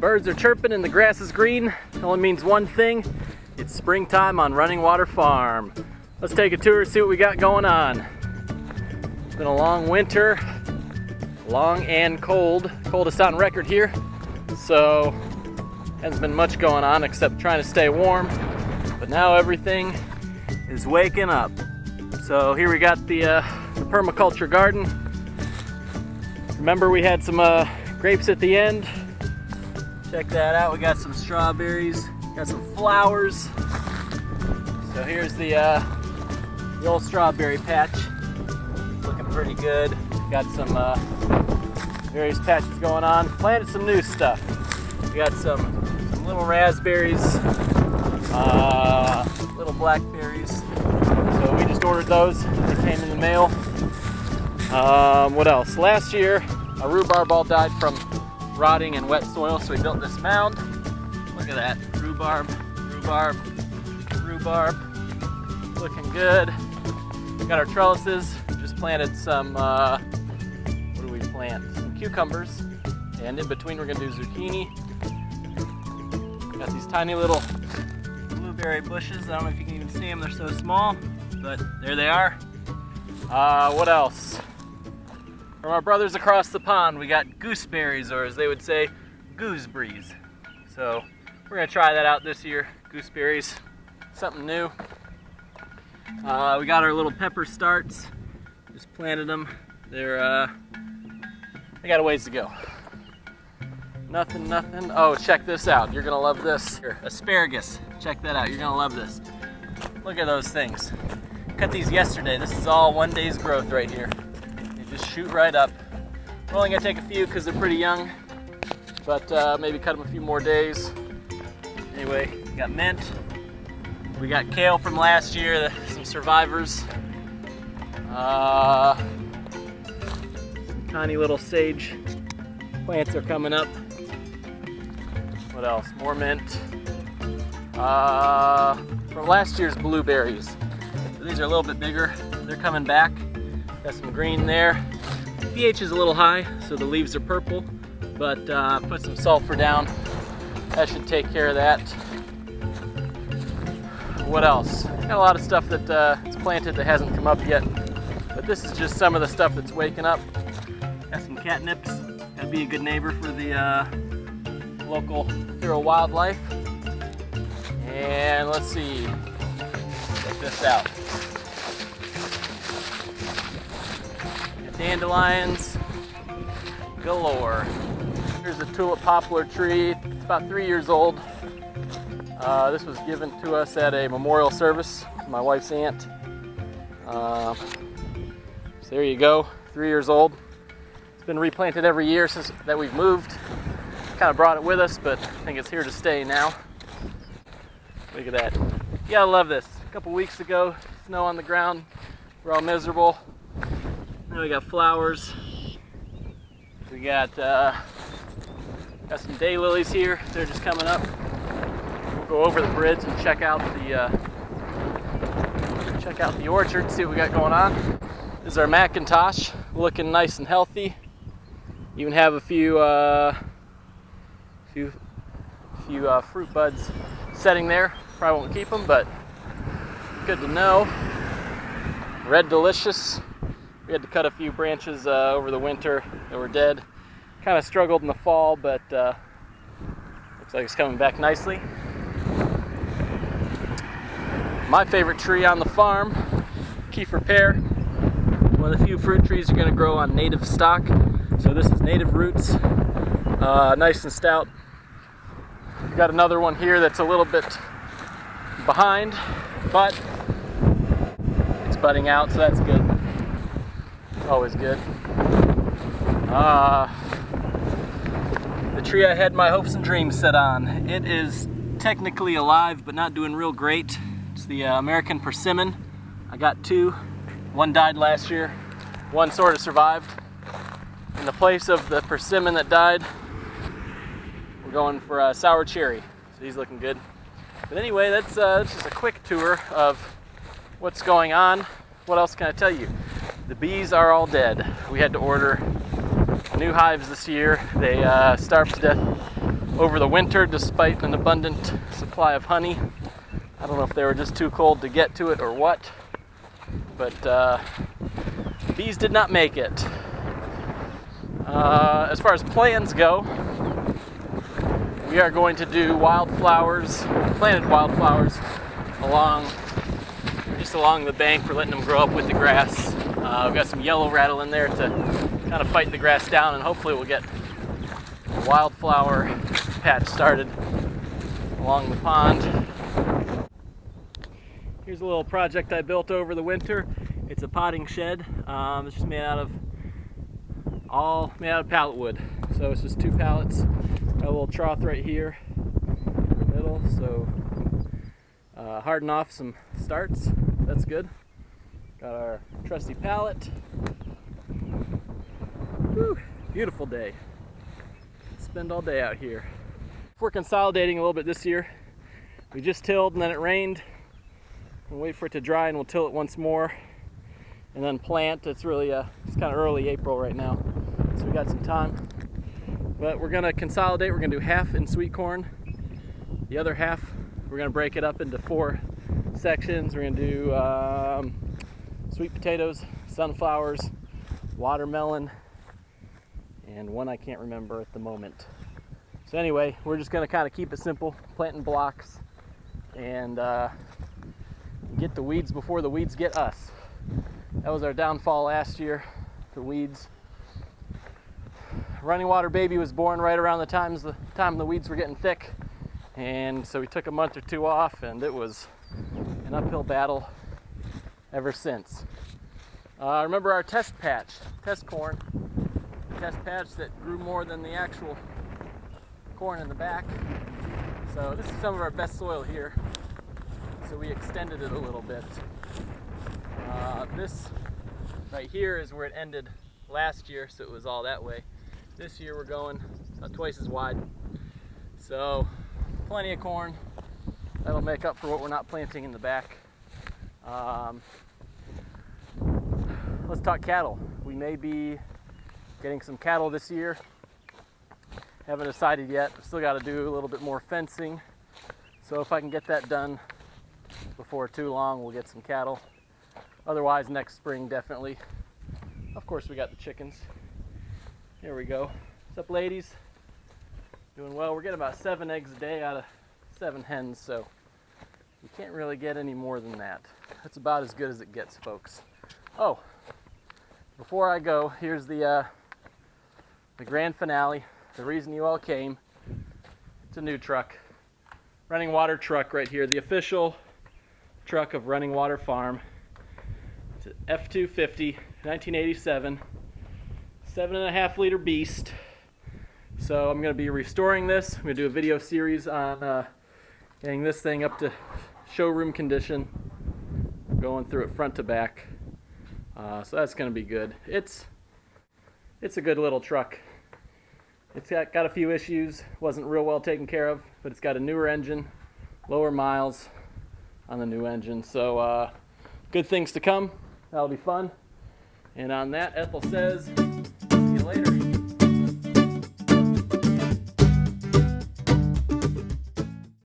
Birds are chirping and the grass is green. It only means one thing. It's springtime on Running Water Farm. Let's take a tour, see what we got going on. It's been a long winter, long and cold. Coldest on record here. So, hasn't been much going on except trying to stay warm. But now everything is waking up. So here we got the permaculture garden. Remember we had some grapes at the end. Check that out. We got some strawberries, got some flowers. So here's the old strawberry patch. Looking pretty good. Got some various patches going on. Planted some new stuff. We got some little raspberries, little blackberries. So we just ordered those. They came in the mail. What else? Last year, a rhubarb all died from rotting in wet soil, so we built this mound. Look at that. Rhubarb, rhubarb, rhubarb. Looking good. Got our trellises. Just planted some, what do we plant? Some cucumbers. And in between we're gonna do zucchini. Got these tiny little blueberry bushes. I don't know if you can even see them, they're so small, but there they are. What else? From our brothers across the pond, we got gooseberries, or as they would say, gooseberries. So we're gonna try that out this year, gooseberries, something new. We got our little pepper starts, just planted them. They got a ways to go. Nothing. Oh, check this out. You're gonna love this. Here, asparagus. Check that out. You're gonna love this. Look at those things. Cut these yesterday. This is all 1 day's growth right here. They just shoot right up. We're only gonna take a few because they're pretty young, but maybe cut them a few more days. Anyway, we got mint. We got kale from last year, some survivors. Some tiny little sage plants are coming up. What else? More mint. From last year's blueberries. So these are a little bit bigger. They're coming back. Got some green there. pH is a little high, so the leaves are purple, but put some sulfur down. That should take care of that. What else? Got a lot of stuff that is planted that hasn't come up yet, but this is just some of the stuff that's waking up. Got some catnips. Gotta be a good neighbor for the local feral wildlife. And let's see, check this out. Dandelions galore. Here's a tulip poplar tree. It's about 3 years old. This was given to us at a memorial service from my wife's aunt. So there you go, 3 years old. It's been replanted every year since that we've moved. Kind of brought it with us, but I think it's here to stay now. Look at that. You gotta love this. A couple weeks ago, snow on the ground. We're all miserable. Now we got flowers. We got some daylilies here. They're just coming up. We'll go over the bridge and check out the orchard, see what we got going on. This is our Macintosh, looking nice and healthy. Even have a few fruit buds setting there. Probably won't keep them, but good to know. Red Delicious. We had to cut a few branches over the winter that were dead. Kind of struggled in the fall, but looks like it's coming back nicely. My favorite tree on the farm, Kiefer pear. One of the few fruit trees you're going to grow on native stock. So this is native roots, nice and stout. We've got another one here that's a little bit behind, but it's budding out, so that's good. Always good. The tree I had my hopes and dreams set on. It is technically alive, but not doing real great. It's the American persimmon. I got two. One died last year. One sort of survived. In the place of the persimmon that died, we're going for a sour cherry. So he's looking good. But anyway, that's just a quick tour of what's going on. What else can I tell you? The bees are all dead. We had to order new hives this year. They starved to death over the winter despite an abundant supply of honey. I don't know if they were just too cold to get to it or what, but bees did not make it. As far as plans go, we are going to do wildflowers, planted wildflowers just along the bank. We're letting them grow up with the grass. We've got some yellow rattle in there to kind of fight the grass down, and hopefully we'll get a wildflower patch started along the pond. Here's a little project I built over the winter. It's a potting shed. It's just made out of pallet wood. So it's just 2 pallets. Got a little trough right here in the middle. So harden off some starts. That's good. Got our trusty pallet. Whew, beautiful day. Spend all day out here. We're consolidating a little bit this year. We just tilled and then it rained. We'll wait for it to dry and we'll till it once more and then plant. It's really it's kind of early April right now, so we got some time. But we're gonna consolidate. We're gonna do half in sweet corn. The other half, we're gonna break it up into 4 sections. We're gonna do sweet potatoes, sunflowers, watermelon, and one I can't remember at the moment. So anyway, we're just gonna kind of keep it simple, planting blocks, and get the weeds before the weeds get us. That was our downfall last year, the weeds. Running Water Baby was born right around the time the weeds were getting thick, and so we took a month or 2 off, and it was an uphill battle ever since. Remember our test corn, test patch that grew more than the actual corn in the back. So this is some of our best soil here. So we extended it a little bit. This right here is where it ended last year, so it was all that way. This year we're going about twice as wide. So plenty of corn. That'll make up for what we're not planting in the back. Let's talk cattle. We may be getting some cattle this year. Haven't decided yet. Still got to do a little bit more fencing. So if I can get that done before too long, we'll get some cattle. Otherwise, next spring, definitely. Of course, we got the chickens. Here we go. What's up, ladies? Doing well. We're getting about 7 eggs a day out of 7 hens, so you can't really get any more than that. That's about as good as it gets, folks. Oh, before I go, here's the grand finale. The reason you all came. It's a new truck. Running Water truck right here. The official truck of Running Water Farm. It's an F-250, 1987, 7.5 liter beast. So I'm going to be restoring this. I'm going to do a video series on getting this thing up to showroom condition, going through it front to back. So that's going to be good. It's a good little truck. It's got a few issues. Wasn't real well taken care of, but it's got a newer engine, lower miles on the new engine. So good things to come. That'll be fun. And on that, Ethel says,